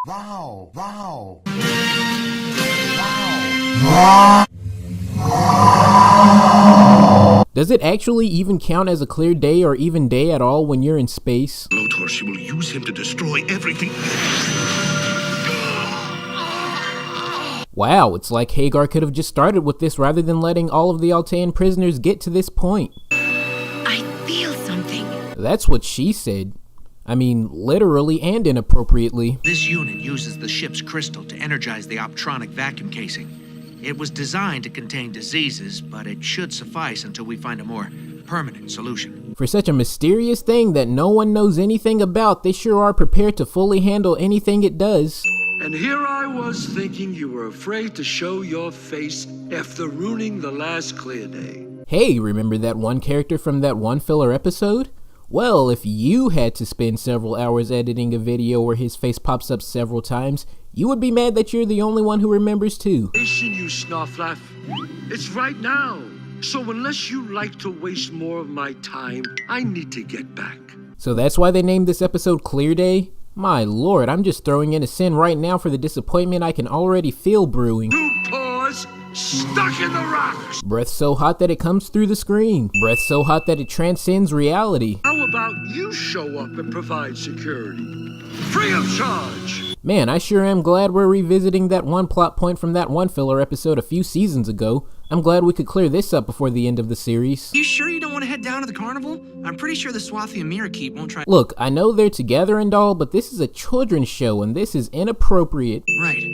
Wow. Wow. Wow. Does it actually even count as a clear day or even day at all when you're in space? Lotor, she will use him to destroy everything. Wow, it's like Hagar could have just started with this rather than letting all of the Altean prisoners get to this point. I feel something. That's what she said. I mean, literally and inappropriately. This unit uses the ship's crystal to energize the optronic vacuum casing. It was designed to contain diseases, but it should suffice until we find a more permanent solution. For such a mysterious thing that no one knows anything about, they sure are prepared to fully handle anything it does. And here I was thinking you were afraid to show your face after ruining the last clear day. Hey, remember that one character from that one filler episode? Well, if you had to spend several hours editing a video where his face pops up several times, you would be mad that you're the only one who remembers too. You snarflaff. It's right now. So unless you like to waste more of my time, I need to get back. So that's why they named this episode Clear Day? My lord, I'm just throwing in a sin right now for the disappointment I can already feel brewing. 2 paws stuck in the rocks. Breath so hot that it comes through the screen. Breath so hot that it transcends reality. How about you show up and provide security? Free of charge. Man, I sure am glad we're revisiting that one plot point from that one filler episode a few seasons ago. I'm glad we could clear this up before the end of the series. You sure you don't want to head down to the carnival? I'm pretty sure the Swathi and Mira Keep won't try. Look, I know they're together and all, but this is a children's show and this is inappropriate. Right.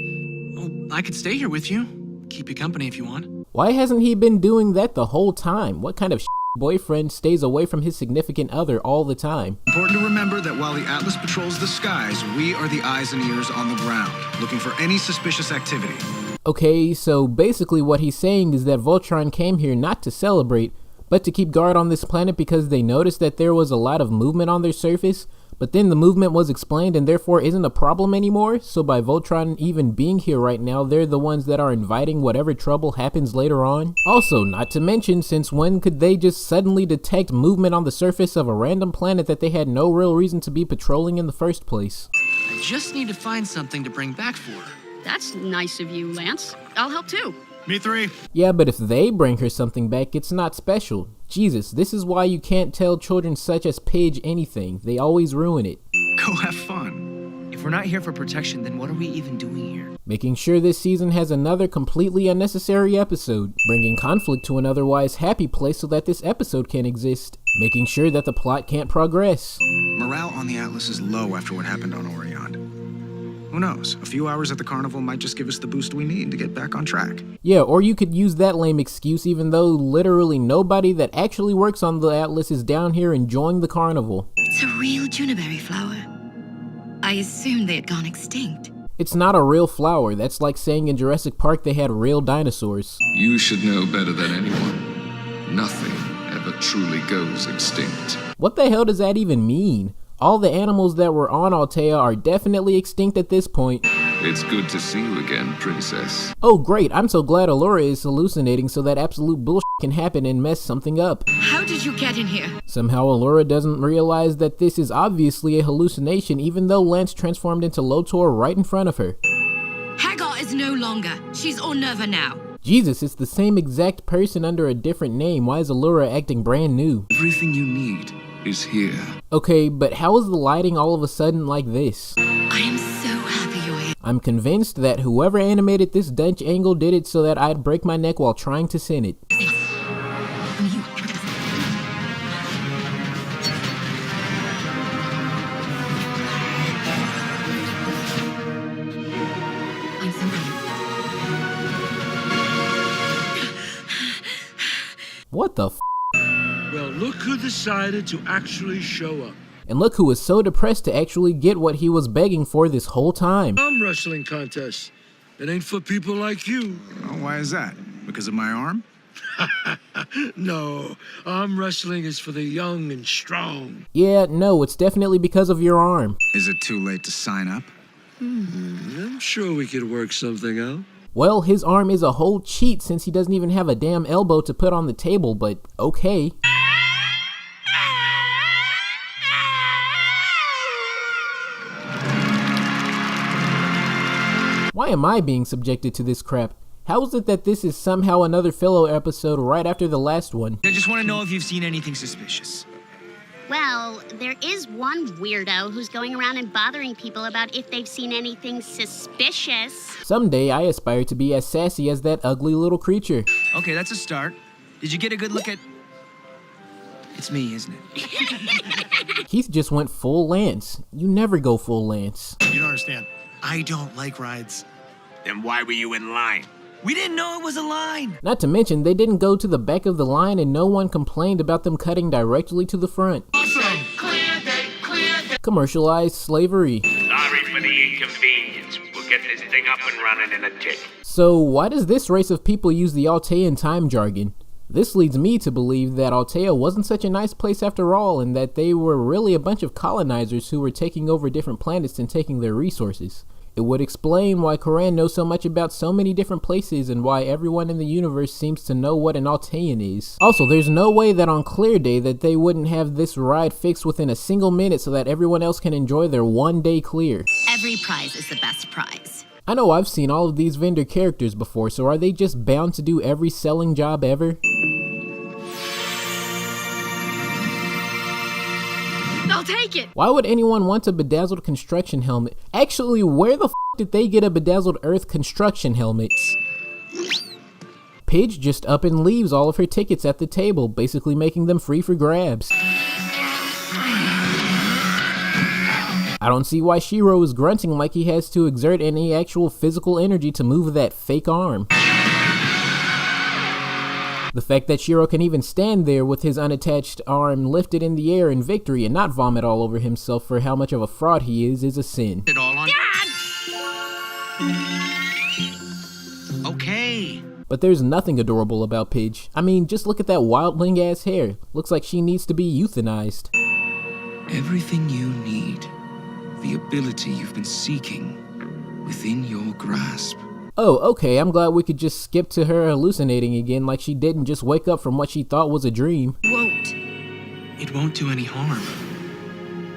Well, I could stay here with you. Keep you company if you want. Why hasn't he been doing that the whole time? What kind of boyfriend stays away from his significant other all the time? Important to remember that while the Atlas patrols the skies, we are the eyes and ears on the ground, looking for any suspicious activity. Okay, so basically what he's saying is that Voltron came here not to celebrate, but to keep guard on this planet because they noticed that there was a lot of movement on their surface, but then the movement was explained and therefore isn't a problem anymore, so by Voltron even being here right now, they're the ones that are inviting whatever trouble happens later on. Also, not to mention, since when could they just suddenly detect movement on the surface of a random planet that they had no real reason to be patrolling in the first place? I just need to find something to bring back for her. That's nice of you, Lance. I'll help too. Me 3. Yeah, but if they bring her something back, it's not special. Jesus, this is why you can't tell children such as Pidge anything. They always ruin it. Go have fun. If we're not here for protection, then what are we even doing here? Making sure this season has another completely unnecessary episode. Bringing conflict to an otherwise happy place so that this episode can exist. Making sure that the plot can't progress. Morale on the Atlas is low after what happened on Orion. Who knows? A few hours at the carnival might just give us the boost we need to get back on track. Yeah, or you could use that lame excuse even though literally nobody that actually works on the Atlas is down here enjoying the carnival. It's a real juniperberry flower. I assumed they had gone extinct. It's not a real flower. That's like saying in Jurassic Park they had real dinosaurs. You should know better than anyone. Nothing ever truly goes extinct. What the hell does that even mean? All the animals that were on Altea are definitely extinct at this point. It's good to see you again, princess. Oh great, I'm so glad Allura is hallucinating so that absolute bullshit can happen and mess something up. How did you get in here? Somehow Allura doesn't realize that this is obviously a hallucination even though Lance transformed into Lotor right in front of her. Hagar is no longer. She's Ornova now. Jesus, it's the same exact person under a different name. Why is Allura acting brand new? Everything you need is here. Okay, but how is the lighting all of a sudden like this? I am so happy you're here. I'm convinced that whoever animated this Dutch angle did it so that I'd break my neck while trying to send it. I'm so happy. What the f? Well, look who decided to actually show up. And look who was so depressed to actually get what he was begging for this whole time. Arm wrestling contest. It ain't for people like you. Oh, why is that? Because of my arm? No, arm wrestling is for the young and strong. Yeah, no, it's definitely because of your arm. Is it too late to sign up? I'm sure we could work something out. Well, his arm is a whole cheat since he doesn't even have a damn elbow to put on the table, but okay. Why am I being subjected to this crap? How is it that this is somehow another filler episode right after the last one? I just want to know if you've seen anything suspicious. Well, there is one weirdo who's going around and bothering people about if they've seen anything suspicious. Someday I aspire to be as sassy as that ugly little creature. Okay, that's a start. Did you get a good look at... It's me, isn't it? Keith just went full Lance. You never go full Lance. You don't understand. I don't like rides. Then why were you in line? We didn't know it was a line. Not to mention, they didn't go to the back of the line and no one complained about them cutting directly to the front. Awesome! Commercialized slavery. Sorry for the inconvenience. We'll get this thing up and running in a tick. So why does this race of people use the Altean time jargon? This leads me to believe that Altea wasn't such a nice place after all, and that they were really a bunch of colonizers who were taking over different planets and taking their resources. It would explain why Koran knows so much about so many different places and why everyone in the universe seems to know what an Altean is. Also, there's no way that on clear day that they wouldn't have this ride fixed within a single minute so that everyone else can enjoy their one day clear. Every prize is the best prize. I know I've seen all of these vendor characters before, so are they just bound to do every selling job ever? I'll take it! Why would anyone want a bedazzled construction helmet? Actually, where the f did they get a bedazzled Earth construction helmet? Pidge just up and leaves all of her tickets at the table, basically making them free for grabs. I don't see why Shiro is grunting like he has to exert any actual physical energy to move that fake arm. The fact that Shiro can even stand there with his unattached arm lifted in the air in victory and not vomit all over himself for how much of a fraud he is a sin. It all on... Okay. But there's nothing adorable about Pidge. I mean, just look at that wildling ass hair. Looks like she needs to be euthanized. Everything you need, the ability you've been seeking, within your grasp. Oh, okay, I'm glad we could just skip to her hallucinating again like she didn't just wake up from what she thought was a dream. Won't. It won't do any harm.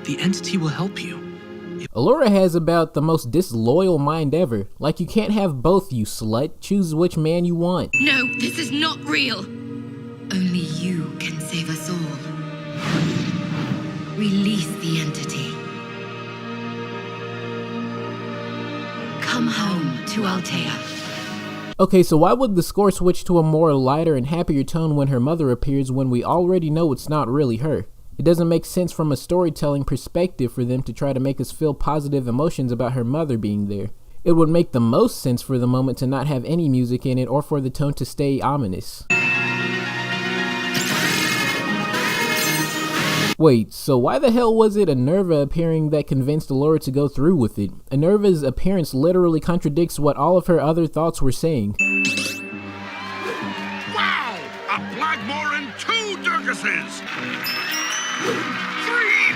The entity will help you. Allura has about the most disloyal mind ever. Like, you can't have both, you slut. Choose which man you want. No, this is not real. Only you can save us all. Release the entity. Come home to Altea. Okay, so why would the score switch to a more lighter and happier tone when her mother appears when we already know it's not really her? It doesn't make sense from a storytelling perspective for them to try to make us feel positive emotions about her mother being there. It would make the most sense for the moment to not have any music in it or for the tone to stay ominous. Wait, so why the hell was it Enerva appearing that convinced Allura to go through with it? Enerva's appearance literally contradicts what all of her other thoughts were saying. Wow! A Blackmore and 2 Durkases! 3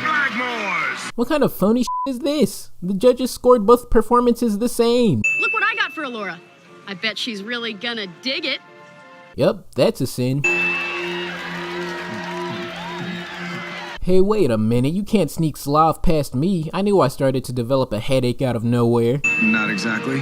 Blackmores! What kind of phony is this? The judges scored both performances the same. Look what I got for Allura. I bet she's really gonna dig it. Yep, that's a sin. Hey, wait a minute, you can't sneak Slav past me. I knew I started to develop a headache out of nowhere. Not exactly.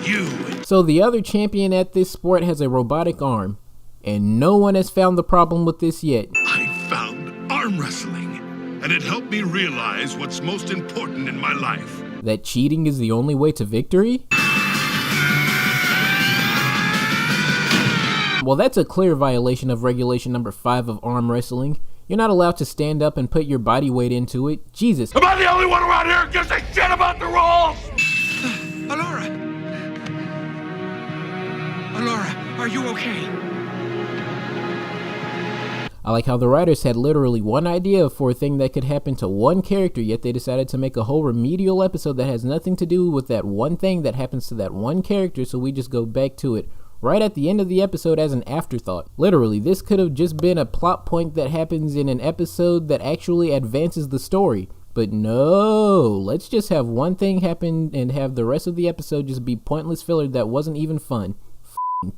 You! So the other champion at this sport has a robotic arm, and no one has found the problem with this yet. I found arm wrestling, and it helped me realize what's most important in my life. That cheating is the only way to victory? Well, that's a clear violation of regulation number 5 of arm wrestling. You're not allowed to stand up and put your body weight into it. Jesus. Am I the only one around here who gives a shit about the rules? Allura! Allura, are you okay? I like how the writers had literally one idea for a thing that could happen to one character, yet they decided to make a whole remedial episode that has nothing to do with that one thing that happens to that one character, so we just go back to it right at the end of the episode as an afterthought. Literally, this could have just been a plot point that happens in an episode that actually advances the story. But no, let's just have one thing happen and have the rest of the episode just be pointless filler that wasn't even fun. F***ing